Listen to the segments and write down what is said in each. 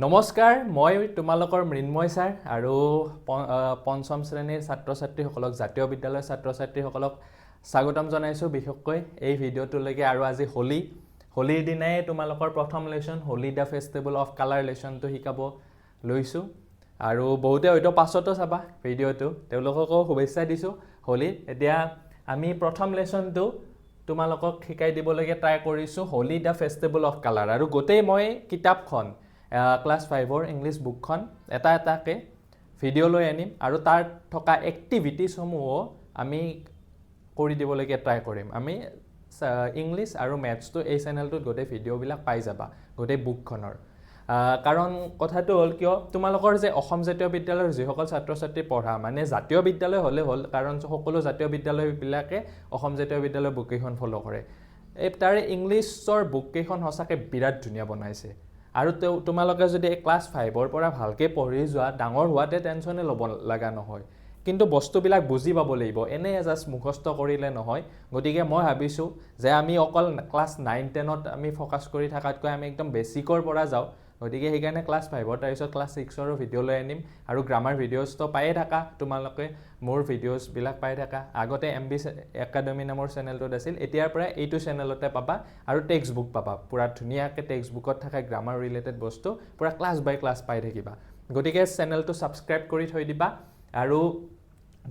নমস্কাৰ মই তোমালোকৰ মৃন্ময় ছাৰ আৰু পঞ্চম শ্ৰেণীৰ ছাত্ৰ-ছাত্ৰীসকলক জাতীয় বিদ্যালয়ৰ ছাত্ৰ-ছাত্ৰীসকলক স্বাগতম জনাইছোঁ বিশেষকৈ এই ভিডিঅ'টোলৈকে আৰু আজি হোলীৰ দিনাই তোমালোকৰ প্ৰথম lesson Holi the festival of colour লেশ্যনটো শিকাব লৈছোঁ আৰু বহুতে হয়তো পাছতো চাবা ভিডিঅ'টো তেওঁলোককো শুভেচ্ছা দিছোঁ হোলীৰ এতিয়া আমি প্ৰথম লেশ্যনটো তোমালোকক শিকাই দিবলৈকে ট্ৰাই কৰিছোঁ Holi the festival of colour আৰু গোটেই মই কিতাপখন ক্লাছ 5ৰ ইংলিছ বুকখন এটাকে ভিডিঅ' লৈ আনিম আৰু তাৰ থকা এক্টিভিটিছসমূহো আমি কৰি দিবলৈকে ট্ৰাই কৰিম আমি ইংলিছ আৰু মেথছটো এই চেনেলটোত গোটেই ভিডিঅ'বিলাক পাই যাবা গোটেই বুকখনৰ কাৰণ কথাটো হ'ল কিয় তোমালোকৰ যে অসম জাতীয় বিদ্যালয়ৰ যিসকল ছাত্ৰ ছাত্ৰী পঢ়া মানে জাতীয় বিদ্যালয় হ'লে হ'ল কাৰণ সকলো জাতীয় বিদ্যালয়বিলাকে অসম জাতীয় বিদ্যালয়ৰ বুককেইখন ফ'ল' কৰে এই তাৰে ইংলিছৰ বুককেইখন সঁচাকৈ বিৰাট ধুনীয়া বনাইছে আৰু তোমালোকে যদি ক্লাছ 5ৰ পৰা ভালকৈ পঢ়ি যোৱা ডাঙৰ হোৱাতে টেনশ্যনে ল'ব লগা নহয় কিন্তু বস্তুবিলাক বুজি পাব লাগিব এনেই জাষ্ট মুখস্থ কৰিলে নহয় গতিকে মই ভাবিছোঁ যে আমি অকল ক্লাছ 9-10ত আমি ফ'কাছ কৰি থকাতকৈ আমি একদম বেছিকৰ পৰা যাওঁ গতিকে সেইকাৰণে ক্লাছ 5ৰ তাৰপিছত ক্লাছ 6ৰো ভিডিঅ' লৈ আনিম আৰু গ্ৰামাৰ ভিডিঅ'জটো পায়ে থাকা তোমালোকে মোৰ ভিডিঅ'জবিলাক পাই থাকা আগতে MB একাডেমি নামৰ চেনেলটোত আছিল এতিয়াৰ পৰা এইটো চেনেলতে পাবা আৰু টেক্সট বুক পাবা পুৰা ধুনীয়াকৈ টেক্সট বুকত থকা গ্ৰামাৰ ৰিলেটেড বস্তু পুৰা ক্লাছ বাই ক্লাছ পাই থাকিবা গতিকে চেনেলটো ছাবস্ক্ৰাইব কৰি থৈ দিবা আৰু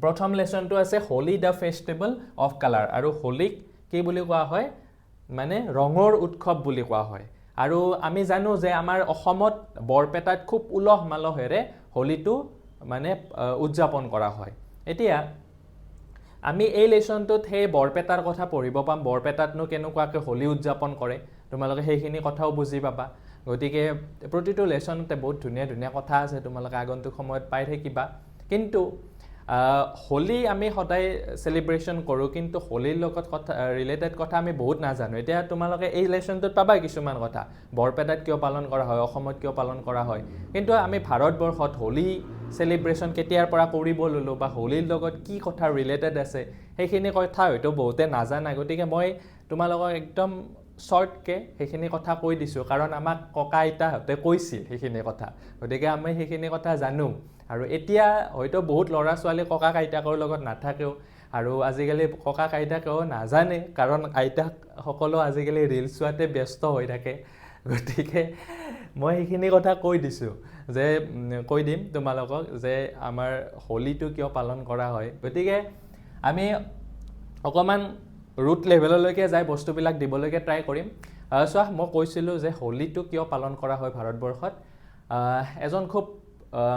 প্ৰথম লেশ্যনটো আছে Holi the festival of colour আৰু হোলীক কি বুলি কোৱা হয় মানে ৰঙৰ উৎসৱ বুলি কোৱা হয় আৰু আমি জানো যে আমাৰ অসমত বৰপেটাত খুব উলহ মালহেৰে হোলীটো মানে উদযাপন কৰা হয় এতিয়া আমি এই লেশ্যনটোত সেই বৰপেটাৰ কথা পঢ়িব পাম বৰপেটাতনো কেনেকুৱাকৈ হোলী উদযাপন কৰে তোমালোকে সেইখিনি কথাও বুজি পাবা গতিকে প্ৰতিটো লেশ্যনতে বহুত ধুনীয়া ধুনীয়া কথা আছে তোমালোকে আগন্তুক সময়ত পাই থাকিবা কিন্তু হোলী আমি সদায় চেলিব্ৰেশ্যন কৰোঁ কিন্তু হোলীৰ লগত কথা ৰিলেটেড কথা আমি বহুত নাজানো এতিয়া তোমালোকে এই লেশ্যনটোত পাবা কিছুমান কথা বৰপেটাত কিয় পালন কৰা হয় অসমত কিয় পালন কৰা হয় কিন্তু আমি ভাৰতবৰ্ষত হোলী চেলিব্ৰেশ্যন কেতিয়াৰ পৰা কৰিব ল'লোঁ বা হোলীৰ লগত কি কথা ৰিলেটেড আছে সেইখিনি কথা হয়তো বহুতে নাজানে গতিকে মই তোমালোকক একদম শ্বৰ্টকৈ সেইখিনি কথা কৈ দিছোঁ কাৰণ আমাক ককা আইতাহঁতে কৈছিল সেইখিনি কথা গতিকে আমি সেইখিনি কথা জানো আৰু এতিয়া হয়তো বহুত ল'ৰা ছোৱালী ককা আইতাকৰ লগত নাথাকেও আৰু আজিকালি ককা আইতাকেও নাজানে কাৰণ আইতাসকলো আজিকালি ৰিলছ চোৱাতে ব্যস্ত হৈ থাকে গতিকে মই সেইখিনি কথা কৈ দিছোঁ যে কৈ দিম তোমালোকক যে আমাৰ হোলীটো কিয় পালন কৰা হয় গতিকে আমি অকণমান ৰুট লেভেললৈকে যাই বস্তুবিলাক দিবলৈকে ট্ৰাই কৰিম চোৱা মই কৈছিলোঁ যে হোলীটো কিয় পালন কৰা হয় ভাৰতবৰ্ষত এজন খুব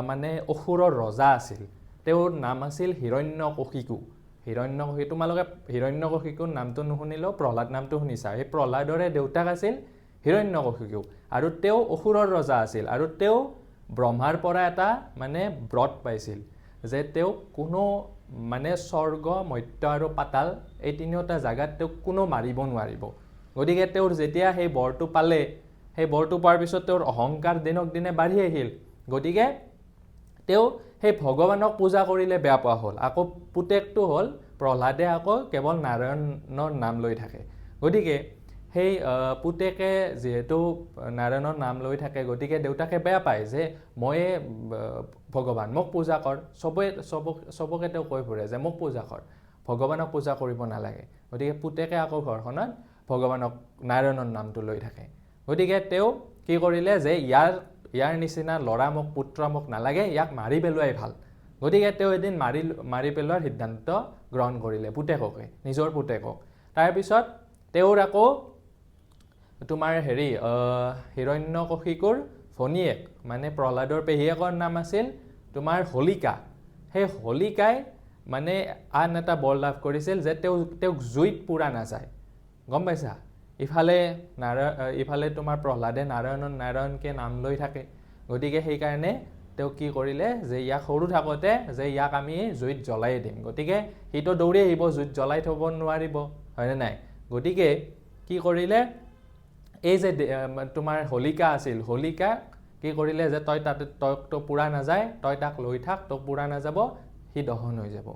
মানে অসুৰৰ ৰজা আছিল তেওঁৰ নাম আছিল হিৰণ্যকশিপু তোমালোকে হিৰণ্যকশিপুৰ নামটো নুশুনিলেও প্ৰহ্লাদ নামটো শুনিছা সেই প্ৰহ্লাদৰে দেউতাক আছিল হিৰণ্যকশিপু আৰু তেওঁ অসুৰৰ ৰজা আছিল আৰু তেওঁ ব্ৰহ্মাৰ পৰা এটা মানে ব্ৰত পাইছিল যে তেওঁ কোনো মানে স্বৰ্গ মৰ্ত্য আৰু পাতাল এই তিনিওটা জাগাত তেওঁক কোনো মাৰিব নোৱাৰিব গতিকে তেওঁৰ যেতিয়া সেই বৰটো পালে সেই বৰটো পোৱাৰ পিছত তেওঁৰ অহংকাৰ দিনক দিনে বাঢ়ি আহিল গতিকে তেওঁ সেই ভগৱানক পূজা কৰিলে বেয়া পোৱা হ'ল আকৌ পুতেকটো হ'ল প্ৰহ্লাদে আকৌ কেৱল নাৰায়ণৰ নাম লৈ থাকে গতিকে সেই পুতেকে যিহেতু নাৰায়ণৰ নাম লৈ থাকে গতিকে দেউতাকে বেয়া পায় যে ময়ে ভগৱান মোক পূজা কৰ চবকে তেওঁ কৈ ফুৰে যে মোক পূজা কৰ ভগৱানক পূজা কৰিব নালাগে গতিকে পুতেকে আকৌ ঘৰখনত ভগৱানক নাৰায়ণৰ নামটো লৈ থাকে গতিকে তেওঁ কি কৰিলে যে ইয়াৰ নিচিনা ল'ৰা মোক পুত্ৰ মোক নালাগে ইয়াক মাৰি পেলোৱাই ভাল গতিকে তেওঁ এদিন মাৰি পেলোৱাৰ সিদ্ধান্ত গ্ৰহণ কৰিলে পুতেককে নিজৰ পুতেকক তাৰপিছত তেওঁৰ আকৌ তোমাৰ হিৰণ্যকশিপুৰ ভনীয়েক মানে প্ৰহ্লাদৰ পেহীয়েকৰ নাম আছিল তোমাৰ হোলিকা সেই হোলিকাই মানে আন এটা বৰ লাভ কৰিছিল যে তেওঁক জুইত পুৰা নাযায় গম পাইছা ইফালে তোমাৰ প্ৰহ্লাদে নাৰায়ণকে নাম লৈ থাকে গতিকে সেইকাৰণে তেওঁ কি কৰিলে যে ইয়াক সৰু থাকোঁতে যে ইয়াক আমি জুইত জ্বলাই দিম গতিকে সিটো দৌৰি আহিব জুইত জ্বলাই থ'ব নোৱাৰিব হয়নে নাই গতিকে কি কৰিলে এই যে তোমাৰ হোলিকা আছিল হোলিকা কি কৰিলে যে তইতো পুৰা নাযায় তই তাক লৈ থাক তোক পুৰা নাযাব সি দহন হৈ যাব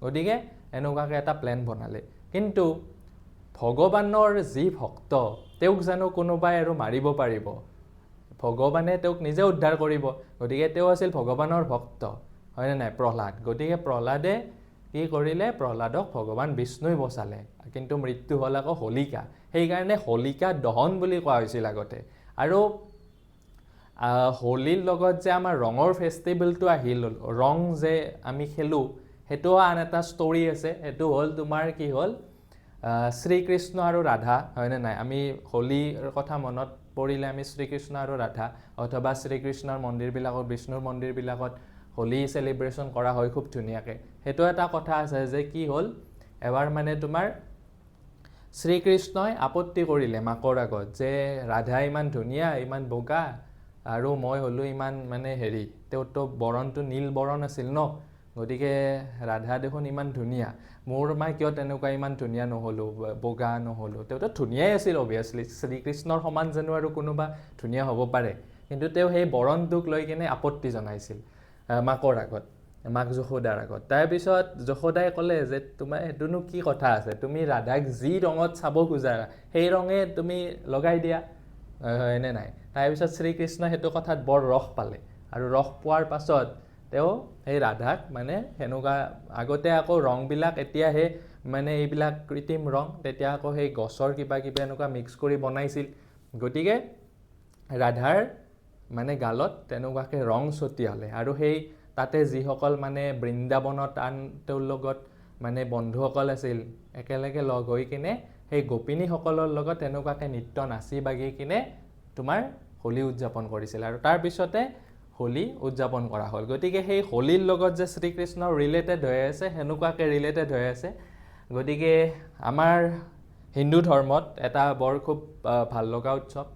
গতিকে এনেকুৱাকৈ এটা প্লেন বনালে কিন্তু ভগৱানৰ যি ভক্ত তেওঁক জানো কোনোবাই আৰু মাৰিব পাৰিব ভগৱানে তেওঁক নিজে উদ্ধাৰ কৰিব গতিকে তেওঁ আছিল ভগৱানৰ ভক্ত হয়নে নাই প্ৰহ্লাদ গতিকে প্ৰহ্লাদে কি কৰিলে প্ৰহ্লাদক ভগৱান বিষ্ণুই বচালে কিন্তু মৃত্যু হ'ল আকৌ হোলিকা সেইকাৰণে হোলিকা দহন বুলি কোৱা হৈছিল আগতে আৰু হোলীৰ লগত যে আমাৰ ৰঙৰ ফেষ্টিভেলটো আহিল ৰং যে আমি খেলোঁ সেইটো আন এটা ষ্টৰি আছে সেইটো হ'ল তোমাৰ কি হ'ল শ্ৰীকৃষ্ণ আৰু ৰাধা হয়নে নাই আমি হোলীৰ কথা মনত পৰিলে আমি শ্ৰীকৃষ্ণ আৰু ৰাধা অথবা শ্ৰীকৃষ্ণৰ মন্দিৰবিলাকত বিষ্ণুৰ মন্দিৰবিলাকত হোলী চেলিব্ৰেশ্যন কৰা হয় খুব ধুনীয়াকৈ সেইটো এটা কথা আছে যে কি হ'ল এবাৰ মানে তোমাৰ শ্ৰীকৃষ্ণই আপত্তি কৰিলে মাকৰ আগত যে ৰাধা ইমান ধুনীয়া ইমান বগা আৰু মই হ'লোঁ ইমান মানে হেৰি তেওঁতো বৰণটো নীল বৰণ আছিল ন গতিকে ৰাধা দেখোন ইমান ধুনীয়া মোৰ মা কিয় তেনেকুৱা ইমান ধুনীয়া নহ'লোঁ বগা নহ'লোঁ তেওঁতো ধুনীয়াই আছিল অভিয়াছলি শ্ৰীকৃষ্ণৰ সমান জানো আৰু কোনোবা ধুনীয়া হ'ব পাৰে কিন্তু তেওঁ সেই বৰণটোক লৈ কিনে আপত্তি জনাইছিল মাকৰ আগত মাক যশোদাৰ আগত তাৰপিছত যশোদাই ক'লে যে তোমাৰ সেইটোনো কি কথা আছে তুমি ৰাধাক যি ৰঙত চাব খোজা সেই ৰঙে তুমি লগাই দিয়া হয়নে নাই তাৰপিছত শ্ৰীকৃষ্ণই সেইটো কথাত বৰ ৰস পালে আৰু ৰস পোৱাৰ পাছত তেওঁ সেই ৰাধাক মানে সেনেকুৱা আগতে আকৌ ৰংবিলাক এতিয়াহে মানে এইবিলাক কৃত্ৰিম ৰং তেতিয়া আকৌ সেই গছৰ কিবা কিবা এনেকুৱা মিক্স কৰি বনাইছিল গতিকে ৰাধাৰ মানে গালত তেনেকুৱাকৈ ৰং ছটিয়ালে আৰু সেই তাতে যিসকল মানে বৃন্দাবনত আন তেওঁৰ লগত মানে বন্ধুসকল আছিল একেলগে লগ হৈ কিনে সেই গোপিনীসকলৰ লগত তেনেকুৱাকৈ নৃত্য নাচি বাগি কিনে তোমাৰ হোলী উদযাপন কৰিছিল আৰু তাৰপিছতে হোলী উদযাপন কৰা হ'ল গতিকে সেই হোলীৰ লগত যে শ্ৰীকৃষ্ণৰ ৰিলেটেড হৈ আছে সেনেকুৱাকৈ ৰিলেটেড হৈ আছে গতিকে আমাৰ হিন্দু ধৰ্মত এটা বৰ খুব ভাল লগা উৎসৱ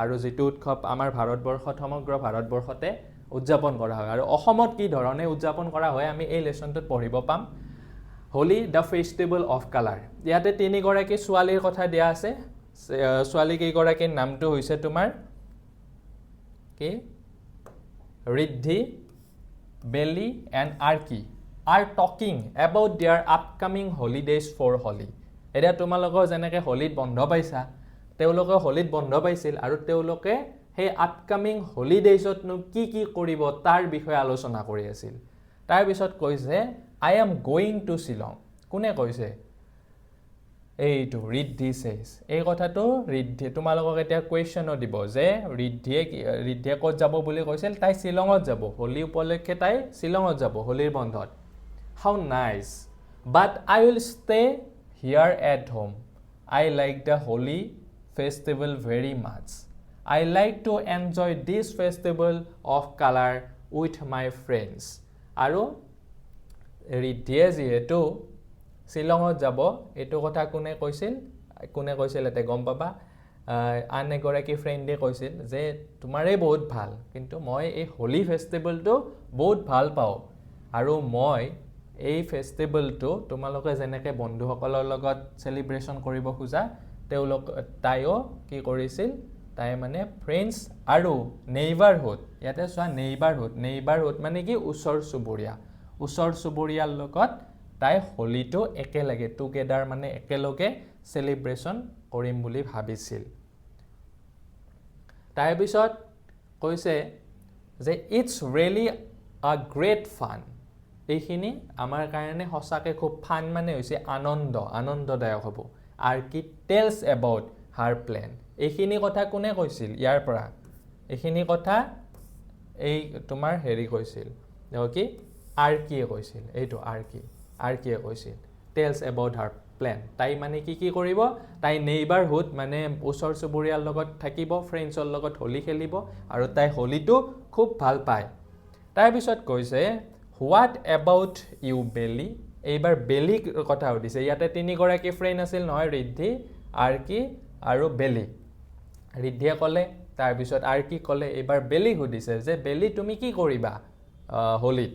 আৰু যিটো উৎসৱ আমাৰ ভাৰতবৰ্ষত সমগ্ৰ ভাৰতবৰ্ষতে উদযাপন কৰা হয় আৰু অসমত কি ধৰণে উদযাপন কৰা হয় আমি এই লেচনটোত পঢ়িব পাম Holi the festival of colour ইয়াতে তিনিগৰাকী ছোৱালীৰ কথা দিয়া আছে ছোৱালী কেইগৰাকীৰ নামটো হৈছে তোমাৰ কি Riddhi Beli and Arki are talking about their upcoming holidays for Holi এতিয়া তোমালোকৰ যেনেকৈ হোলীত বন্ধ পাইছা তেওঁলোকে হোলীত বন্ধ পাইছিল আৰু তেওঁলোকে সেই আপকামিং হলিডেজতনো কি কি কৰিব তাৰ বিষয়ে আলোচনা কৰি আছিল তাৰপিছত কৈছে আই এম গোয়িং টু শ্বিলং কোনে কৈছে এইটো ৰিদ্ধি চেজ এই কথাটো ৰিদ্ধি তোমালোকক এতিয়া কুৱেশ্যনো দিব যে ৰিদ্ধিয়ে ক'ত যাব বুলি কৈছিল তাই শ্বিলঙত যাব হোলী উপলক্ষে তাই শ্বিলঙত যাব হোলীৰ বন্ধত how nice but I will stay here at home I like the Holi festival very much I like to enjoy this festival of color with my friends আৰু ৰিদ্ধিয়ে যিহেতু শ্বিলঙত যাব এইটো কথা কোনে কৈছিল এতে গম পাবা আন এগৰাকী ফ্ৰেণ্ডে কৈছিল যে তোমাৰেই বহুত ভাল কিন্তু মই এই হোলী ফেষ্টিভেলটো বহুত ভাল পাওঁ আৰু মই এই ফেষ্টিভেলটো তোমালোকে যেনেকৈ বন্ধুসকলৰ লগত চেলিব্ৰেশ্যন কৰিব খোজা তাইও কি কৰিছিল তাই মানে ফ্ৰেণ্ডছ আৰু নেইবাৰহুড ইয়াতে চোৱা নেইবাৰহুড মানে কি ওচৰ চুবুৰীয়াৰ লগত তাই হোলীটো একেলগে টুগেডাৰ মানে একেলগে চেলিব্ৰেশ্যন কৰিম বুলি ভাবিছিল তাৰপিছত কৈছে যে ইটছ ৰিয়েলি আ গ্ৰেট ফান এইখিনি আমাৰ কাৰণে সঁচাকৈ খুব ফান মানে হৈছে আনন্দদায়ক হ'ব Arki tales about her plan এইখিনি কথা কোনে কৈছিল ইয়াৰ পৰা এইখিনি কথা এই তোমাৰ হেৰি কৈছিল কি আৰ্কিয়ে কৈছিল এইটো আৰ্কিয়ে কৈছিল টেলছ এবাউট হাৰ প্লেন তাই মানে কি কৰিব তাই নেইবাৰহুড মানে ওচৰ চুবুৰীয়াৰ লগত থাকিব ফ্ৰেণ্ডছৰ লগত হোলী খেলিব আৰু তাই হোলীটো খুব ভাল পায় তাৰপিছত কৈছে হোৱাট এবাউট ইউ বেলি এইবাৰ বেলিক কথা সুধিছে ইয়াতে তিনিগৰাকী ফ্ৰেণ্ড আছিল নহয় ৰিদ্ধি আৰ্কি আৰু বেলি ৰিদ্ধিয়ে ক'লে তাৰপিছত আৰ্কি ক'লে এইবাৰ বেলিক সুধিছে যে বেলি তুমি কি কৰিবা হোলীত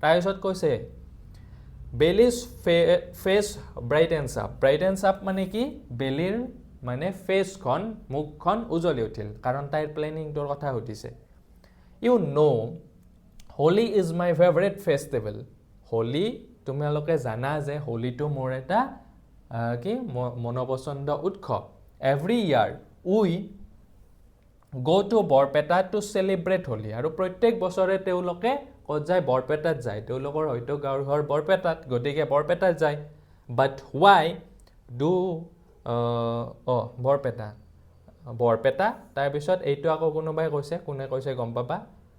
তাৰপিছত কৈছে বেলিজ ফেচ ব্ৰাইটেনছ আপ মানে কি বেলিৰ মানে মুখখন উজ্বলি উঠিল কাৰণ তাইৰ প্লেনিংটোৰ কথা সুধিছে you know' Holi is my favourite festival Holi তোমালোকে জানা যে হোলীটো মোৰ এটা কি মনোপচন্দ উৎসৱ every year go to Barpeta to celebrate Holi আৰু প্ৰত্যেক বছৰে তেওঁলোকে ক'ত যায় বৰপেটাত যায় তেওঁলোকৰ হয়তো গাঁৱৰ ঘৰ বৰপেটাত গতিকে বৰপেটাত যায় but why do বৰপেটা তাৰ পিছত এইটো আকৌ কোনোবাই কৈছে কোনে কৈছে গম পাবা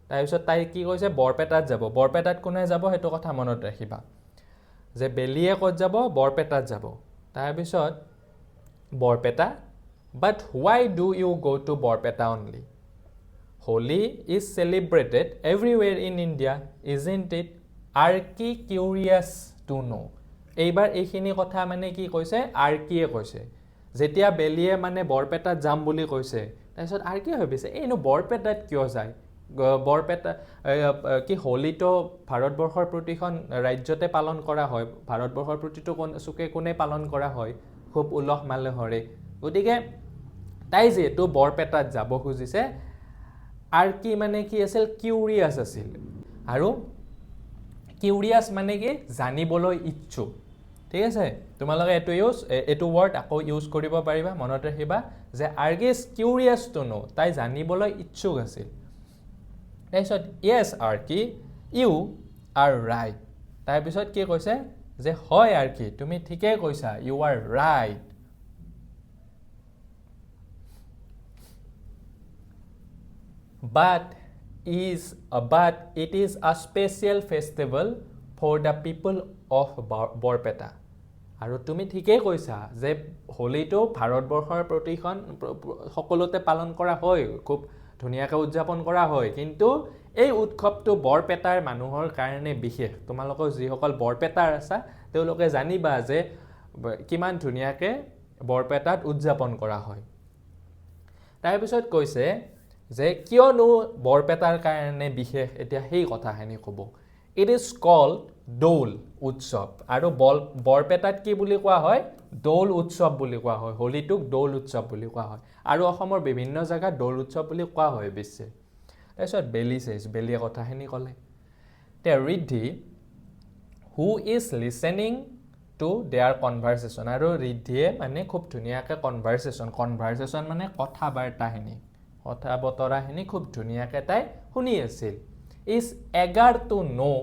তাৰ পিছত তাই কি কৈছে বৰপেটাত যাব বৰপেটাত কোনে যাব হেতু কথা মনত ৰাখিবা যে বেলিয়ে ক'ত যাব বৰপেটাত যাব তাৰ পিছত Barpeta but why do you go to Barpeta only Holi is celebrated everywhere in India isn't it are কি curious to know এইবাৰ এইখিনি কথা মানে কি কৈছে are কিয়ে কৈছে যেতিয়া বেলিয়ে মানে বৰপেটাত যাম বুলি কৈছে তাৰপিছত আৰু কি ভাবিছে এইনো বৰপেটাত কিয় যায় বৰপেটা কি হোলিটো ভাৰতবৰ্ষৰ প্ৰতিখন ৰাজ্যতে পালন কৰা হয় ভাৰতবৰ্ষৰ প্ৰতিটো চুকে কোনে পালন কৰা হয় খুব উলহ মালহেৰে গতিকে তাই যেহেতু বৰপেটাত যাব খুজিছে আৰু কি মানে কি আছিল কিউৰিয়াছ আছিল আৰু কিউৰিয়াছ মানে কি জানিবলৈ ইচ্ছুক ঠিক আছে তোমালোকে এটো ওয়াৰ্ড আকৌ ইউজ কৰিব পাৰিবা মনত ৰাখিবা যে Archie is curious to know তাই জানিবলৈ ইচ্ছুক আছিল তাৰপিছত yes Archie you are right তাৰপিছত কি কৈছে যে হয় আৰ্কি তুমি ঠিকেই কৈছা you are right but it is a special festival for the people of Barpeta আৰু তুমি ঠিকেই কৈছা যে হোলিটো ভাৰতবৰ্ষৰ প্ৰতিখন সকলোতে পালন কৰা হয় খুব ধুনীয়াকৈ উদযাপন কৰা হয় কিন্তু এই উৎসৱটো বৰপেটাৰ মানুহৰ কাৰণে বিশেষ তোমালোকৰ যিসকল বৰপেটাৰ আছা তেওঁলোকে জানিবা যে কিমান ধুনীয়াকৈ বৰপেটাত উদযাপন কৰা হয় তাৰ পিছত কৈছে যে কিয়নো বৰপেটাৰ কাৰণে বিশেষ এতিয়া সেই কথাখিনি ক'ব ইট ইজ কল্ড দৌল উৎসৱ আৰু বৰপেটাত কি বুলি কোৱা হয় দৌল উৎসৱ বুলি কোৱা হয় হোলিটোক দৌল উৎসৱ বুলি কোৱা হয় আৰু অসমৰ বিভিন্ন জায়গাত দৌল উৎসৱ বুলি কোৱা হয় বেছি তাৰপিছত বেলিয়ে কথাখিনি ক'লে তে Riddhi who is listening to their conversation আৰু ৰিদ্ধিয়ে মানে খুব ধুনীয়াকৈ কনভাৰচেশ্যন মানে কথা বাৰ্তাখিনি কথা বতৰাখিনি খুব ধুনীয়াকৈ তাই শুনি আছিল ইজ এগাৰ টু নো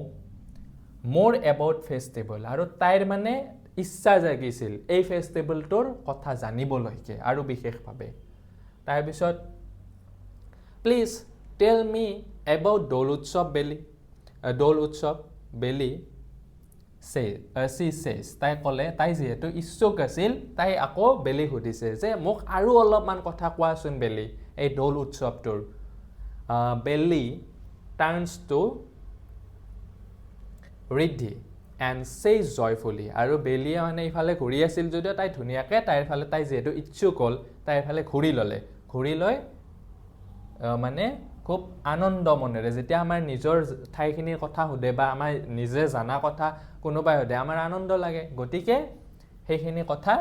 মোৰ এবাউট ফেষ্টিভেল আৰু তাইৰ মানে ইচ্ছা জাগিছিল এই ফেষ্টিভেলটোৰ কথা জানিবলৈকে আৰু বিশেষভাৱে তাৰপিছত প্লিজ টেল মি এবাউট দৌল উৎসৱ বেলি তাই ক'লে তাই যিহেতু ইচ্ছুক আছিল তাই আকৌ বেলি সুধিছে যে মোক আৰু অলপমান কথা কোৱাচোন বেলি এই দৌল উৎসৱটোৰ বেলি টাৰ্নছ টু ৰিদ্ধি এণ্ড চেজ জয়ফুলি আৰু বেলিয়ে মানে ইফালে ঘূৰি আছিল যদিও তাই ধুনীয়াকৈ তাই যিহেতু ইচ্ছুক হ'ল তাইৰ ফালে ঘূৰি ল'লে ঘূৰি লৈ মানে খুব আনন্দ মনেৰে যেতিয়া আমাৰ নিজৰ ঠাইখিনিৰ কথা সোধে বা আমাৰ নিজে জানা কথা কোনোবাই সোধে আমাৰ আনন্দ লাগে গতিকে সেইখিনি কথা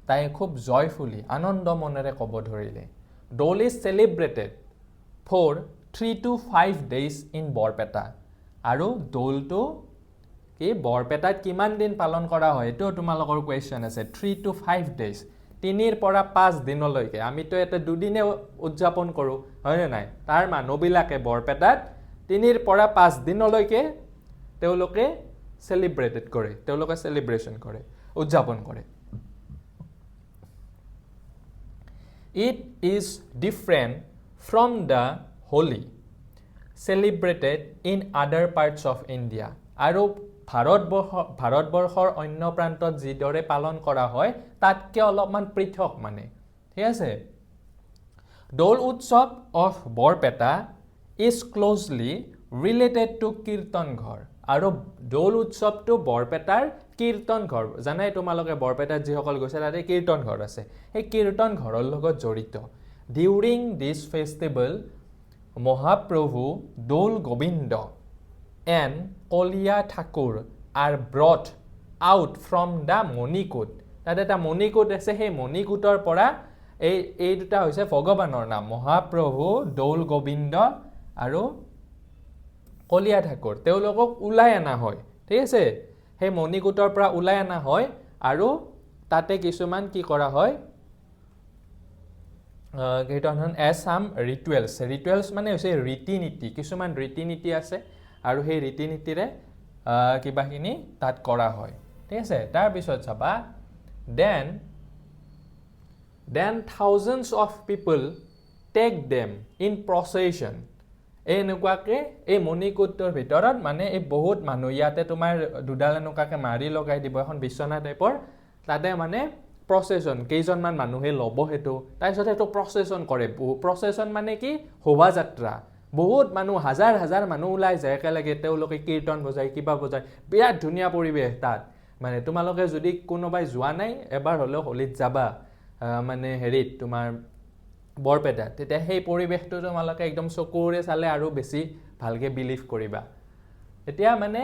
তাই খুব জয়ফুলি আনন্দ মনেৰে ক'ব ধৰিলে Doul is celebrated for 3 to 5 days in Barpeta আৰু দৌলটো কি বৰপেটাত কিমান দিন পালন কৰা হয় এইটো তোমালোকৰ কুৱেশ্যন আছে 3 to 5 days 3 পৰা 5 দিনলৈকে আমিতো এটা দুদিনে উদযাপন কৰোঁ হয়নে নাই তাৰ মানুহবিলাকে বৰপেটাত 3 পৰা 5 দিনলৈকে তেওঁলোকে চেলিব্ৰেশ্যন কৰে উদযাপন কৰে It is different from the Holi celebrated in other parts of India. আৰু ভাৰতবৰ্ষৰ অন্য প্ৰান্তত যিদৰে পালন কৰা হয় তাতকৈ অলপমান পৃথক মানে ঠিক আছে Doul Utsav of Barpeta is closely related to kirtan ghar আৰু দৌল উৎসৱটো বৰপেটাৰ কীৰ্তন ঘৰ জানাই তোমালোকে বৰপেটাত যিসকল গৈছে তাতে কীৰ্তন ঘৰ আছে সেই কীৰ্তন ঘৰৰ লগত জড়িত during this festival Mahaprabhu Doul Gobinda and Kalia Thakur are brought out from the Manikut তাত এটা মণিকূট আছে সেই মণিকূটৰ পৰা এই দুটা হৈছে ভগৱানৰ নাম মহাপ্ৰভু দৌল গোবিন্দ আৰু কলীয়া ঠাকুৰ তেওঁলোকক ওলাই অনা হয় ঠিক আছে সেই মণিকূটৰ পৰা ওলাই অনা হয় আৰু তাতে কিছুমান কি কৰা হয় কীৰ্তন এজ সাম ৰিচুৱেলছ মানে হৈছে ৰীতি নীতি কিছুমান ৰীতি নীতি আছে আৰু সেই ৰীতি নীতিৰে কিবাখিনি তাত কৰা হয় ঠিক আছে তাৰপিছত চাবা then thousands of people take them in procession এনেকুৱাকে এই মণিকূটৰ ভিতৰত মানে এই বহুত মানুহ ইয়াতে তোমাৰ দুডাল এনেকুৱাকে মাৰি লগাই দিব এখন বিছনা টাইপৰ তাতে মানে প্ৰচেছন কেইজনমান মানুহে ল'ব হেতু তাৰপিছত হেতু প্ৰচেছন কৰে প্ৰচেছন মানে কি শোভাযাত্ৰা বহুত মানুহ হাজাৰ হাজাৰ মানুহ ওলাই যায় একেলগে তেওঁলোকে কীৰ্তন বজায় কিবা বজায় বিৰাট ধুনীয়া পৰিৱেশ তাত মানে তোমালোকে যদি কোনোবাই যোৱা নাই এবাৰ হ'লেও হলিত যাবা মানে হেৰিত তোমাৰ বৰপেটা তেতিয়া সেই পৰিৱেশটো তোমালোকে একদম চকুৰে চালে আৰু বেছি ভালকে বিলিভ কৰিবা এতিয়া মানে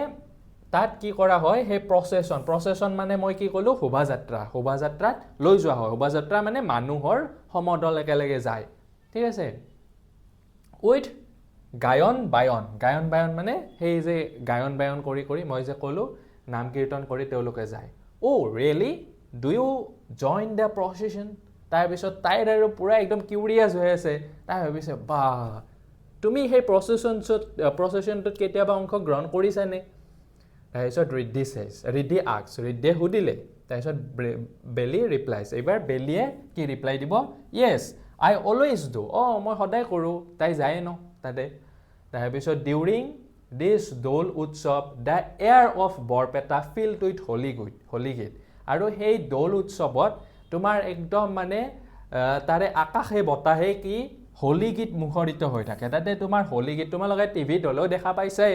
তাত কি কৰা হয় সেই প্ৰচেছন মানে মই কি ক'লো শোভাযাত্ৰাত লৈ যোৱা হয় শোভাযাত্ৰা মানে মানুহৰ সমদল একেলগে যায় ঠিক আছে উইথ গায়ন বায়ন মানে সেই যে গায়ন বায়ন কৰি মই যে ক'লো নাম কীৰ্তন কৰি তেওঁলোকে যায় really do you join the procession তাৰপিছত তাইৰ আৰু পুৰা একদম কিউৰিয়াছ হৈ আছে তাই ভাবিছে বা তুমি সেই প্ৰচেছনটোত কেতিয়াবা অংশগ্ৰহণ কৰিছানে তাৰপিছত ৰিদ্ধিয়ে সুধিলে তাৰপিছত বেলি ৰিপ্লাইজ এইবাৰ বেলিয়ে কি ৰিপ্লাই দিব য়েছ আই অলৱেজ ডু মই সদায় কৰোঁ তাই যায় ন তাতে তাৰপিছত ডিউৰিং দিছ দৌল উৎসৱ the air of Barpeta filled with Holi গীত আৰু সেই দৌল উৎসৱত তোমাৰ একদম মানে তাৰে আকাশে বতাহে কি হোলী গীত মুখৰিত হৈ থাকে তাতে তোমাৰ হোলী গীত তোমালোকে টিভিত হ'লেও দেখা পাইছাই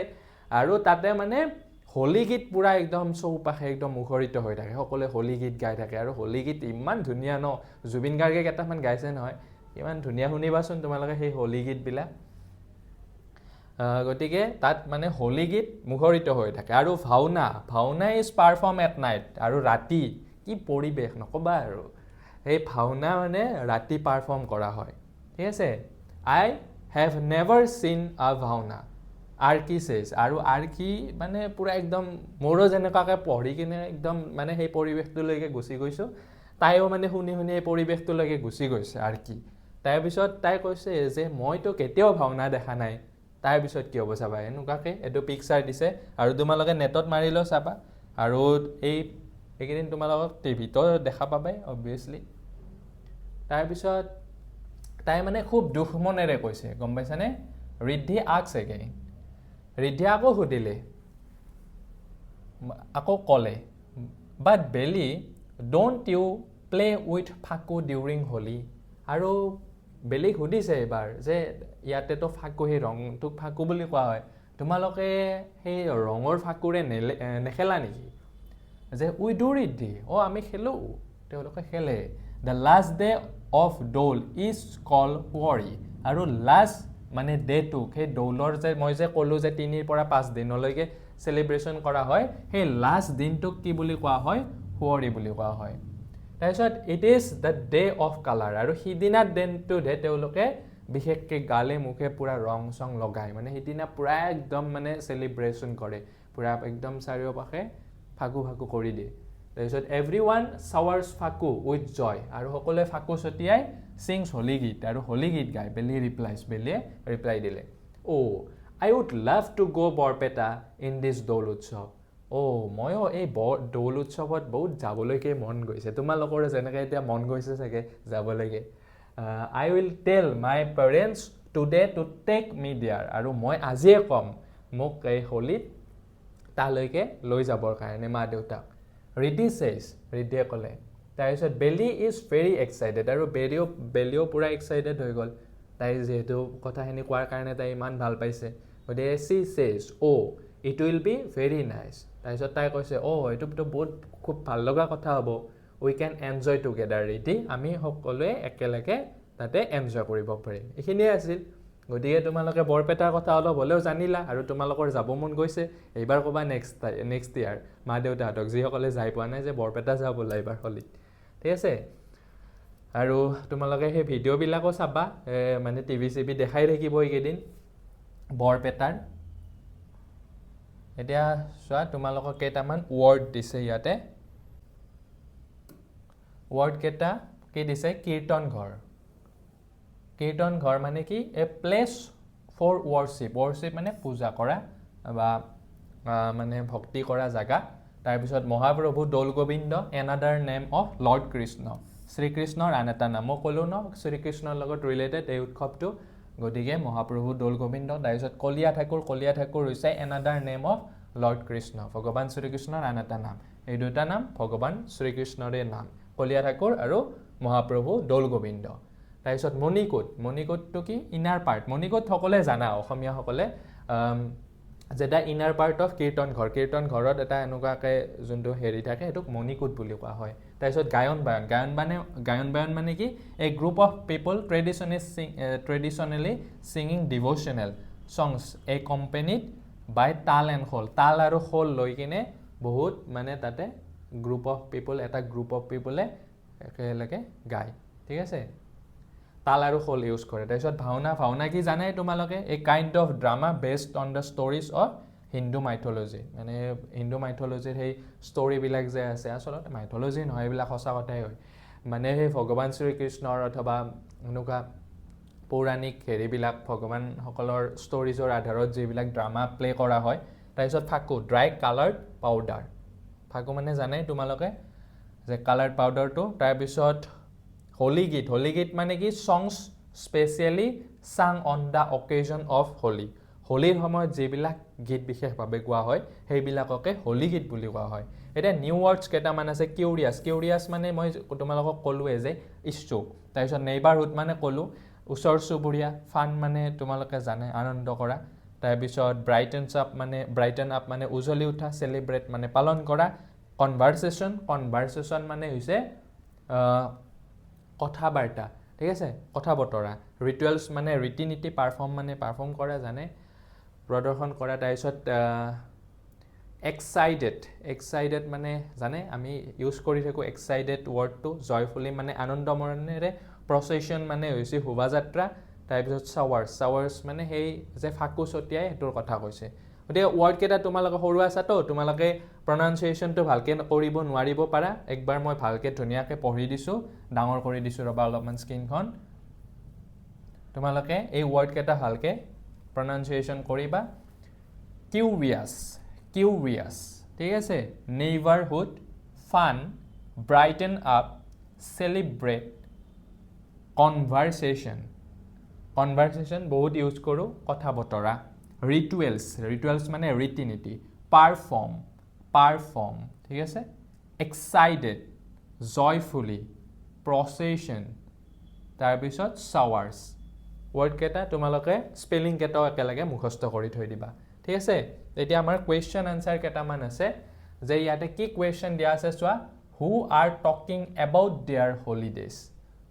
আৰু তাতে মানে হোলী গীত পুৰা একদম চৌপাশে একদম মুখৰিত হৈ থাকে সকলোৱে হোলী গীত গাই থাকে আৰু হোলী গীত ইমান ধুনীয়া ন জুবিন গাৰ্গে কেইটামান গাইছে নহয় ইমান ধুনীয়া শুনিবাচোন তোমালোকে সেই হোলী গীতবিলাক গতিকে তাত মানে হোলী গীত মুখৰিত হৈ থাকে আৰু ভাওনা ইজ পাৰফৰ্ম এট নাইট আৰু ৰাতি কি পৰিৱেশ নক'বা আৰু সেই ভাওনা মানে ৰাতি পাৰফৰ্ম কৰা হয় ঠিক আছে আই হেভ নেভাৰ চিন আ ভাওনা আৰ্কি চেজ আৰু আৰ্কি মানে পুৰা একদম মোৰো যেনেকুৱাকৈ পঢ়ি কিনে একদম মানে সেই পৰিৱেশটোলৈকে গুচি গৈছোঁ তাইও মানে শুনি এই পৰিৱেশটোলৈকে গুচি গৈছে আৰ্কি তাৰপিছত তাই কৈছে যে মইতো কেতিয়াও ভাওনা দেখা নাই তাৰপিছত কি হ'ব চাবা এনেকুৱাকৈ এইটো পিকচাৰ দিছে আৰু তোমালোকে নেটত মাৰিলেও চাবা আৰু এইকেইদিন তোমালোকক টিভিতো দেখা পাবাই অবভিয়াছলি তাৰপিছত তাই মানে খুব দুখ মনেৰে কৈছে গম পাইছানে ৰিদ্ধিয়ে আকৌ সুধিলে আকৌ ক'লে but Beli don't you play with phaku during Holi আৰু বেলিক সুধিছে এইবাৰ যে ইয়াতেতো ফাকু সেই ৰংটোক ফাকু বুলি কোৱা হয় তোমালোকে সেই ৰঙৰ ফাকুৰে নেখেলা নেকি যে উই ডু ৰিদ্ধি আমি খেলোঁ তেওঁলোকে খেলে the last day of Doul is call Huwori আৰু লাষ্ট মানে ডেটোক সেই দৌলৰ যে মই যে ক'লোঁ যে 3 পৰা 5 দিনলৈকে চেলিব্ৰেশ্যন কৰা হয় সেই লাষ্ট দিনটোক কি বুলি কোৱা হয় হুৱৰী বুলি কোৱা হয় তাৰপিছত it is the day of colour আৰু সিদিনা দিনটোতহে তেওঁলোকে বিশেষকৈ গালে মুখে পুৰা ৰং চং লগায় মানে সিদিনা পুৰা একদম মানে চেলিব্ৰেশ্যন কৰে পুৰা একদম চাৰিওপাশে ফাকু কৰি দিয়ে তাৰপিছত এভৰিৱান চাৱাৰ্ছ ফাকু উইথ জয় আৰু সকলোৱে ফাকু ছটিয়াই ছিংছ হোলী গীত আৰু হোলী গীত গায় বেলিয়ে ৰিপ্লাই দিলে আই উড লাভ টু গ' বৰপেটা ইন দিছ দৌল উৎসৱ ময়ো এই দৌল উৎসৱত বহুত যাবলৈকে মন গৈছে তোমালোকৰ যেনেকৈ এতিয়া মন গৈছে চাগে যাবলৈকে I will tell my parents today to take me there আৰু মই আজিয়ে ক'ম মোক এই হোলীত তালৈকে লৈ যাবৰ কাৰণে মা দেউতাক ৰিদ্ধিয়ে ক'লে তাৰপিছত বেলি ইজ ভেৰি এক্সাইটেড আৰু বেলিও পুৰা এক্সাইটেড হৈ গ'ল তাই যিহেতু কথাখিনি কোৱাৰ কাৰণে তাই ইমান ভাল পাইছে গতিকে চি চেজ it will be very nice তাৰপিছত তাই কৈছে এইটোতো বহুত খুব ভাল লগা কথা হ'ব we can enjoy together Riddhi আমি সকলোৱে একেলগে তাতে এনজয় কৰিব পাৰিম এইখিনিয়ে আছিল গতিকে তোমালোকে বৰপেটাৰ কথা অলপ হ'লেও জানিলা আৰু তোমালোকৰ যাব মন গৈছে এইবাৰ ক'বা নেক্সট ইয়াৰ মা দেউতাহঁতক যিসকলে যাই পোৱা নাই যে বৰপেটা যাব বোলা এইবাৰ হোলীত ঠিক আছে আৰু তোমালোকে সেই ভিডিঅ'বিলাকো চাবা মানে টিভি দেখাই থাকিব এইকেইদিন বৰপেটাৰ এতিয়া চোৱা তোমালোকক কেইটামান ৱৰ্ড দিছে ইয়াতে ৱৰ্ড কেইটা কি দিছে কীৰ্তন ঘৰ কীৰ্তন ঘৰ মানে কি a place for worship worship মানে পূজা কৰা বা মানে ভক্তি কৰা জাগা তাৰপিছত Mahaprabhu Doul Gobinda another name of Lord Krishna শ্ৰীকৃষ্ণৰ আন এটা নাম মই ক'লো ন শ্ৰীকৃষ্ণৰ লগত ৰিলেটেড এই উৎসৱটো গতিকে মহাপ্ৰভু দৌল গোবিন্দ তাৰপিছত কলীয়া ঠাকুৰ হৈছে another name of Lord Krishna ভগৱান শ্ৰীকৃষ্ণৰ আন এটা নাম এই দুটা নাম ভগৱান শ্ৰীকৃষ্ণৰে নাম কলীয়া ঠাকুৰ আৰু মহাপ্ৰভু দৌল গোবিন্দ তাৰপিছত মণিকোটটো কি ইনাৰ পাৰ্ট মণিকোট সকলে জানা অসমীয়াসকলে যে দা ইনাৰ পাৰ্ট অফ কীৰ্তন ঘৰত এটা এনেকুৱাকৈ যোনটো হেৰি থাকে সেইটোক মণিকোট বুলি কোৱা হয় তাৰপিছত গায়ন বায়ন মানে কি a group of people traditionally singing devotional songs accompanied by tal and খোল তাল আৰু খোল লৈ কিনে বহুত মানে তাতে এটা গ্ৰুপ অফ পিপলে একেলগে গায় ঠিক আছে তাল আৰু খোল ইউজ কৰে তাৰপিছত ভাওনা কি জানাই তোমালোকে a kind of drama based on the stories of Hindu mythology মানে হিন্দু মাইথলজিৰ সেই ষ্টৰিবিলাক যে আছে আচলতে মাইথলজি নহয় এইবিলাক সঁচা কথাই হয় মানে সেই ভগৱান শ্ৰীকৃষ্ণৰ অথবা এনেকুৱা পৌৰাণিক হেৰিবিলাক ভগৱানসকলৰ ষ্টৰিজৰ আধাৰত যিবিলাক ড্ৰামা প্লে কৰা হয় তাৰপিছত ফাকু ড্ৰাই কালাৰ্ড পাউডাৰ ফাকু মানে জানাই তোমালোকে যে কালাৰ্ড পাউডাৰটো তাৰপিছত হোলী গীত মানে কি songs specially sung on the occasion of Holi হোলীৰ সময়ত যিবিলাক গীত বিশেষভাৱে গোৱা হয় সেইবিলাককে হোলী গীত বুলি কোৱা হয় এতিয়া নিউ ৱৰ্ডছ কেইটামান আছে কিউৰিয়াছ মানে মই তোমালোকক ক'লোৱে যে ইচ্ছুক তাৰপিছত নেইবাৰহুড মানে ক'লো ওচৰ চুবুৰীয়া ফান মানে তোমালোকে জানে আনন্দ কৰা তাৰপিছত ব্ৰাইটেন আপ মানে উজ্বলি উঠা চেলিব্ৰেট মানে পালন কৰা কনভাৰচেশ্যন মানে হৈছে কথা বাৰ্তা ঠিক আছে কথা বতৰা ৰিচুৱেলছ মানে ৰীতি নীতি পাৰফৰ্ম কৰা জানে প্ৰদৰ্শন কৰা তাৰপিছত এক্সাইটেড মানে জানে আমি ইউজ কৰি থাকোঁ এক্সাইটেড ৱৰ্ডটো জয়ফুলি মানে আনন্দমনেৰে প্ৰচেশ্যন মানে হৈছে শোভাযাত্ৰা তাৰপিছত চাৱাৰ্ছ মানে সেই যে ফাকু ছটিয়াই সেইটোৰ কথা কৈছে গতিকে ৱৰ্ডকেইটা তোমালোকে সৰু আছাতো তোমালোকে প্ৰনাউন্সিয়েশ্যনটো ভালকৈ কৰিব নোৱাৰিব পাৰা একবাৰ মই ভালকৈ ধুনীয়াকৈ পঢ়ি দিছোঁ ডাঙৰ কৰি দিছোঁ ৰবা অলপমান স্ক্ৰীনখন তোমালোকে এই ৱৰ্ডকেইটা ভালকৈ প্ৰনাউন্সিয়েশ্যন কৰিবা কিউৰিয়াছ ঠিক আছে নেইবাৰহুড ফান ব্ৰাইটেন আপ চেলিব্ৰেট কনভাৰচেশ্যন বহুত ইউজ কৰোঁ কথা বতৰা ৰিচুৱেলছ মানে ৰীতি নীতি পাৰফৰ্ম ঠিক আছে এক্সাইটেড জয়ফুলি প্ৰচেশ্যন তাৰপিছত চাৱাৰ্ছ ৱৰ্ডকেইটা তোমালোকে স্পেলিংকেইটাও একেলগে মুখস্থ কৰি থৈ দিবা ঠিক আছে এতিয়া আমাৰ কুৱেশ্যন আনচাৰ কেইটামান আছে যে ইয়াতে কি কুৱেশ্যন দিয়া আছে চোৱা who are talking about their holidays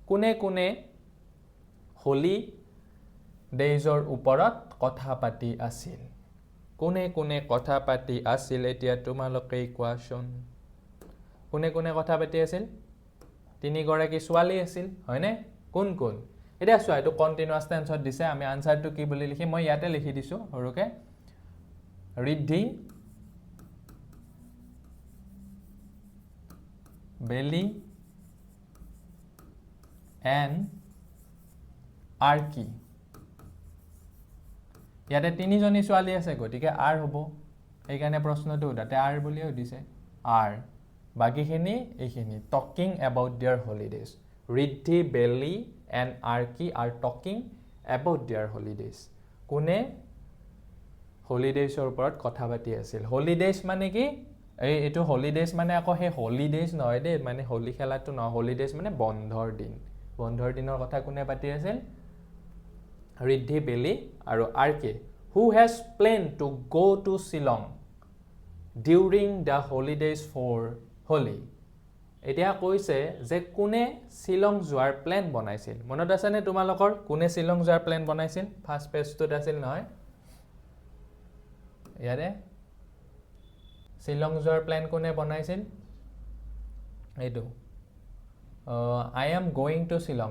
কোনে হোলী ডেইজৰ ওপৰত কথা পাতি আছিল কোনে কথা পাতি আছিল এতিয়া তোমালোকেই কোৱাচোন কোনে কথা পাতি আছিল তিনিগৰাকী ছোৱালী আছিল হয়নে কোন এতিয়া চোৱা এইটো কণ্টিনিউৱাছ টেন্সত দিছে আমি আনচাৰটো কি বুলি লিখিম মই ইয়াতে লিখি দিছোঁ সৰুকৈ ৰিদ্ধি বেলি এণ্ড আৰ্কি ইয়াতে তিনিজনী ছোৱালী আছে গতিকে আৰ হ'ব সেইকাৰণে প্ৰশ্নটো তাতে আৰ বুলিয়ে সুধিছে আৰ বাকীখিনি এইখিনি talking about their holidays Riddhi Beli and Archi are talking about their holidays কোনে হলিডেজৰ ওপৰত কথা পাতি আছিল হলিডেজ মানে কি এইটো হলিডেজ মানে আকৌ সেই হলিডেজ নহয় দেই মানে হোলী খেলাটো নহয় হলিডেজ মানে বন্ধৰ দিনৰ কথা কোনে পাতি আছিল ৰিদ্ধি বেলি আৰু Archi who has plan to go to Shillong during the holidays for Holi এতিয়া কৈছে যে কোনে শ্বিলং যোৱাৰ প্লেন বনাইছিল মনত আছেনে তোমালোকৰ কোনে শ্বিলং যোৱাৰ প্লেন বনাইছিল ফাৰ্ষ্ট পেজটোত আছিল নহয় ইয়াৰে শ্বিলং যোৱাৰ প্লেন কোনে বনাইছিল এইটো I am going to Shillong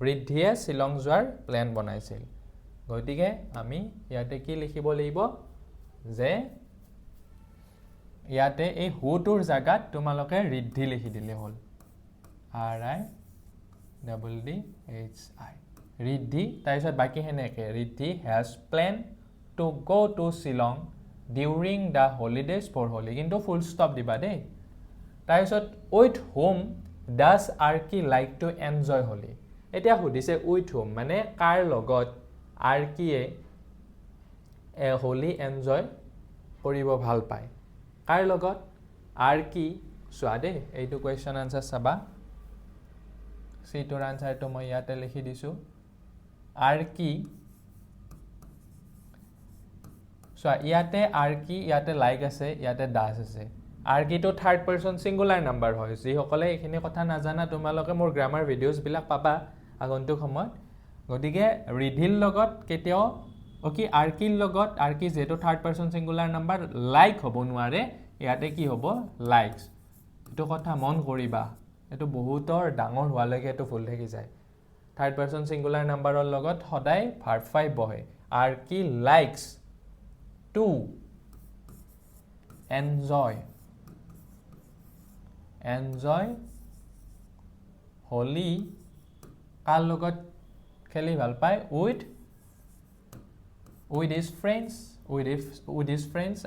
ৰিদ্ধিয়ে শ্বিলং যোৱাৰ প্লেন বনাইছিল গতিকে আমি ইয়াতে কি লিখিব লাগিব যে ইয়াতে এই হুটোৰ জাগাত তোমালোকে ৰিদ্ধি লিখি দিলে হ'ল RIDDHI ৰিদ্ধি তাৰপিছত বাকী হেনেকে Riddhi has planned to go to Shillong during the holidays for Holi কিন্তু ফুল ষ্টপ দিবা দেই তাৰপিছত with whom does Arki like to enjoy Holi এতিয়া সুধিছে with whom মানে কাৰ লগত আৰ্কিয়ে হোলি এনজয় কৰিব ভাল পায় কাৰ লগত আৰ্কি চোৱা দেই এইটো কোৱেশ্চন আনসাৰ চাবা সিটোৰ আনসাৰটো মই ইয়াতে লিখি দিছো আৰ্কি চোৱা ইয়াতে আৰ্কি ইয়াতে লাইক আছে ইয়াতে ডাস আছে আৰ্কিটো থাৰ্ড পাৰসন সিঙ্গুলাৰ নাম্বাৰ হয় যি সকলে এইখিনি কথা নাজানা তোমালোকে মোৰ গ্ৰামাৰ ভিডিওস বিলাক পাবা আগন্তুক সময়ত গতিকে ৰিধিল লগত কেতিয়াও ওকে আৰ্কিৰ লগত আৰ্কি যেটো third person singular number like হ'ব নোৱাৰে ইয়াতে কি হ'ব লাইকস এটো কথা মন কৰিবা এটো বহুতৰ ডাঙৰ হোৱালৈকে এটো ফুল থাকি যায় থাৰ্ড পাৰসন সিঙ্গুলাৰ নাম্বাৰৰ লগত সদায় ভাৰ্ব 5 বহে Arki likes to enjoy Holi কাৰ লগত খেলি ভাল পায় with his friends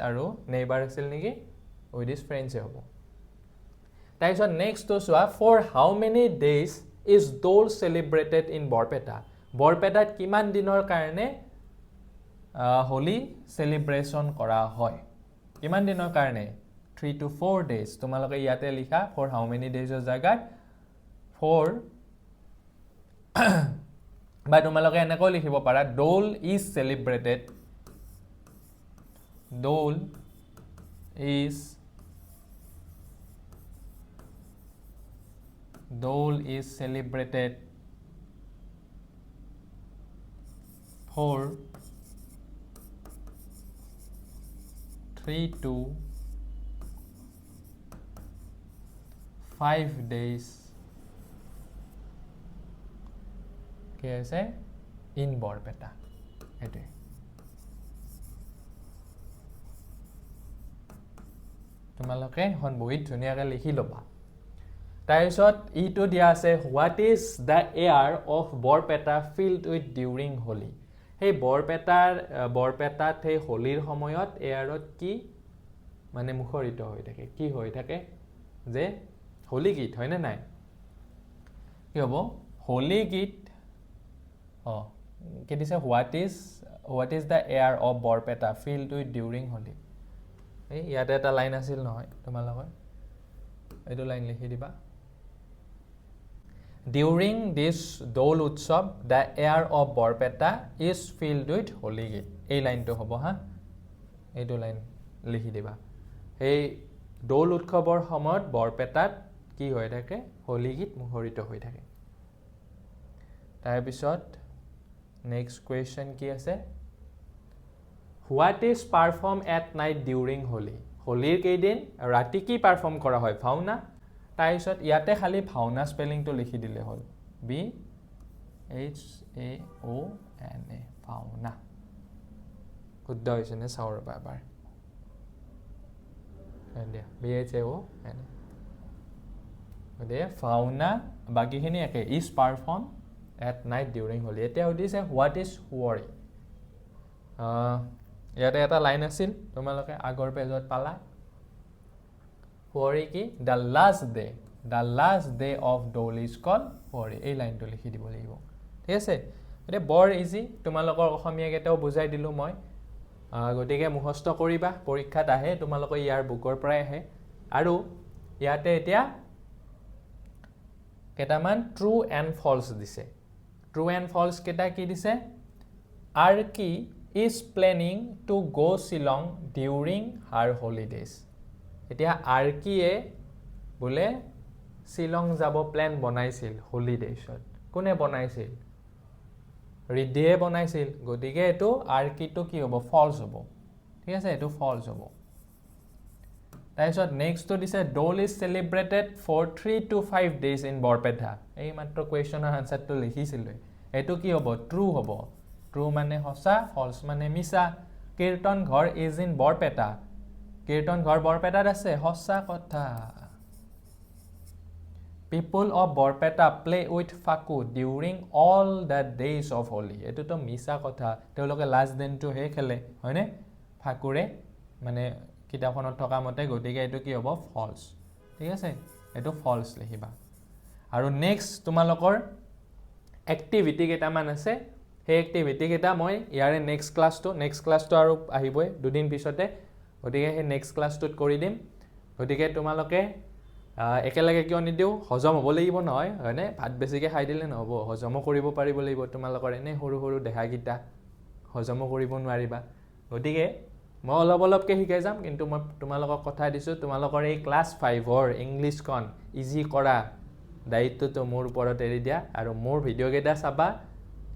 আৰু নেইবাৰ আছিল নেকি with his friends হ'ব তাৰপিছত নেক্সট তো চোৱা for how many days is Dole celebrated in Borpeta বৰপেটাত কিমান দিনৰ কাৰণে হোলি সেলিব্ৰেশন কৰা হয় কিমান দিনৰ কাৰণে 3 to 4 days তোমালোকে ইয়াতে লিখা for how many days ৰ জায়গাত for বা তোমালোকে এনেকৈ লিখিব পাৰা Dole is celebrated for 3 to 5 days কি আছে ইন বৰপেটা এটো তোমালোকে হন বহিত ধুনিয়াকে লিখি লবা তাৰপিছত ইটো দিয়া আছে what is the air of Barpeta filled with during Holi এই বৰপেটাত এই হোলিৰ সময়ত এয়াৰত কি মানে মুখৰিত হৈ থাকে কি হৈ থাকে যে হোলি গীত হয় না নাই কি হ'ব হোলি গীত কি দিছে what is the air of Barpeta filled with during Holi এই ইয়াতে এটা লাইন আছিল নহয় তোমালোকৰ এইটো লাইন লিখি দিবা During this Dole Utsav, the air of Borpeta is filled with holy git. এই লাইনটো হ'ব হা এইটো লাইন লিখি দিবা এই দোল উৎসৱৰ সময়ত বৰপেটাত কি হৈ থাকে হোলি গীত মুখৰিত হৈ থাকে তাৰ পিছত নেক্সট কোৱেশ্চন কি আছে What is performed at night during Holi? হোলিৰ কেইদিন ৰাতি কি পাৰফৰ্ম কৰা হয় ভাওনা তাৰপিছত ইয়াতে খালি ভাওনা স্পেলিংটো লিখি দিলে হ'ল VHAONA ভাওনা শুদ্ধ হৈছে নে চাও ৰবা এবাৰ দিয়া VHAONA গতিকে ভাওনা বাকিখিনি একে is performed at night during Holi এতিয়া সুধিছে what is Huari ইয়াতে এটা লাইন আছিল তোমালোকে আগৰ পেজত পালা Huari কি the last day of Dole is called Huari এই লাইনটো লিখি দিব লাগিব ঠিক আছে এটা বৰ ইজি তোমালোকৰ অসমীয়া কেটাও বুজাই দিলো মই গতিকে মুখস্থ কৰিবা পৰীক্ষাত আহে তোমালোকৰ ইয়াৰ বুকৰ পৰাই আহে আৰু ইয়াতে এতিয়া কেটামান ট্ৰু এণ্ড ফলছ দিছে ট্ৰু এণ্ড ফলছ কেটা কি দিছে Arki is planning to go Shillong during her holidays এতিয়া আৰ্কিয়ে বলে শিলং যাব প্ল্যান বনাইছিল হলিডেছত কোনে বনাইছিল ৰিদ্ধিয়ে বনাইছিল গতিকে এটো আৰ্কিটো কি হ'ব ফলছ হ'ব ঠিক আছে এটো ফলছ হ'ব তাৰপিছত নেক্সটটো দিছে Dole is celebrated for 3 to 5 days in Borpeta এই মাত্ৰ কোৱেশ্চনৰ আনসাৰটো লিখিছিল এটো কি হ'ব ট্ৰু হ'ব ট্ৰু মানে সঁচা ফলছ মানে মিছা কীৰ্তন ঘৰ is in Borpeta কীৰ্তন ঘৰ বৰপেটাত আছে হসা কথা People of Borpeta play with Faku during all the days of Holi. এটোতো মিছা কথা তেওঁলোকে লাষ্ট দিনটো হে খেলে হয়নে ফাকুৰে মানে কিতাপখনত থকা মতে গতিকে এটো কি হ'ব ফলস ঠিক আছে এটো ফলস লিখিবা আৰু নেক্সট তোমালোকৰ এক্টিভিটি কেইটামান আছে সেই এক্টিভিটি কেইটা মই ইয়াৰে নেক্সট ক্লাছটো আৰু আহিবই দুদিন পিছতে গতিকে সেই নেক্সট ক্লাছটোত কৰি দিম গতিকে তোমালোকে একেলগে কিয় নিদিও হজম হ'ব লাগিব নহয় হয়নে ভাত বেছিকৈ খাই দিলে নহ'ব হজম কৰিব পাৰিব লাগিব তোমালোকৰ এনে সৰু সৰু দেহাগিটা হজম কৰিব নোৱাৰিবা গতিকে মই অলপকৈ শিকাই যাম কিন্তু মই তোমালোকক কথা দিছোঁ তোমালোকৰ এই ক্লাছ 5ৰ ইংলিছখন ইজি কৰা দায়িত্বটো মোৰ ওপৰত এৰি দিয়া আৰু মোৰ ভিডিঅ' কেইটা চাবা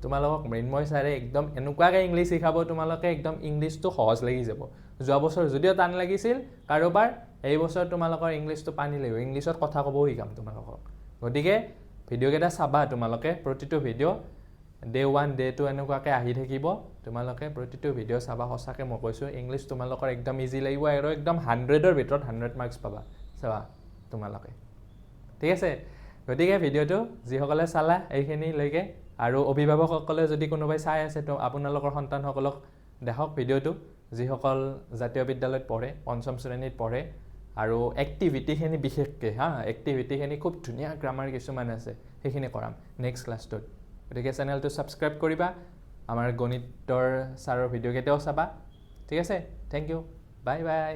তোমালোকক মৃন্ময় ছাৰে একদম এনেকুৱাকৈ ইংলিছ শিকাব তোমালোকে একদম ইংলিছটো সহজ লাগি যাব যোৱা বছৰ যদিও টান লাগিছিল কাৰোবাৰ এই বছৰ তোমালোকৰ ইংলিছটো পানী লাগিব ইংলিছত কথা ক'বও শিকাম তোমালোকক গতিকে ভিডিঅ' কেইটা চাবা তোমালোকে প্ৰতিটো ভিডিঅ' ডে 1 ডে 2 এনেকুৱাকৈ আহি থাকিব তোমালোকে প্ৰতিটো ভিডিঅ' চাবা সঁচাকৈ মই কৈছোঁ ইংলিছ তোমালোকৰ একদম ইজি লাগিব আৰু একদম 100ৰ ভিতৰত 100 মাৰ্কছ পাবা চাবা তোমালোকে ঠিক আছে গতিকে ভিডিঅ'টো যিসকলে চালা এইখিনিলৈকে আৰু অভিভাৱকসকলে যদি কোনোবাই চাই আছে তো আপোনালোকৰ সন্তানসকলক দেখক ভিডিঅ'টো যিসকল জাতীয় বিদ্যালয়ত পঢ়ে পঞ্চম শ্ৰেণীত পঢ়ে আৰু এক্টিভিটিখিনি বিশেষকৈ এক্টিভিটিখিনি খুব ধুনীয়া গ্ৰামাৰ কিছুমান আছে সেইখিনি কৰাম নেক্সট ক্লাছটোত গতিকে চেনেলটো ছাবস্ক্ৰাইব কৰিবা আমাৰ গণিতৰ ছাৰৰ ভিডিঅ' কেইটাও চাবা ঠিক আছে থেংক ইউ বাই বাই